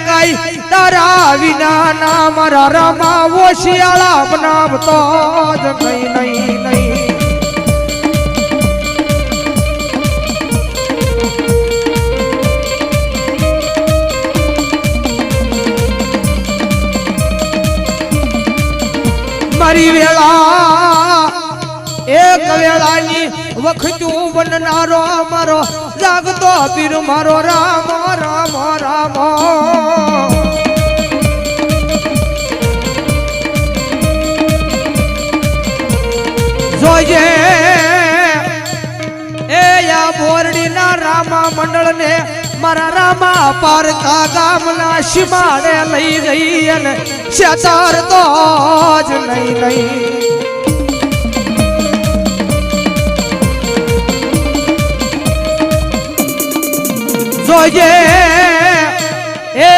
કાઈ તારા વિના ના મારા રામા ઓશિયાળા બનાવતો જ નહીં નહીં નહીં મારી વેળા એક વેળાની વખતું બનનારો મારો જાગતો પીર મારો રામ રામ રામ જોજે એ યા બોરડીના રામા મંડળ ને મારા રામા પારકા ગામના શિમાડે લઈ ગઈ અને શેતાર તો જ નહીં નહીં જોજે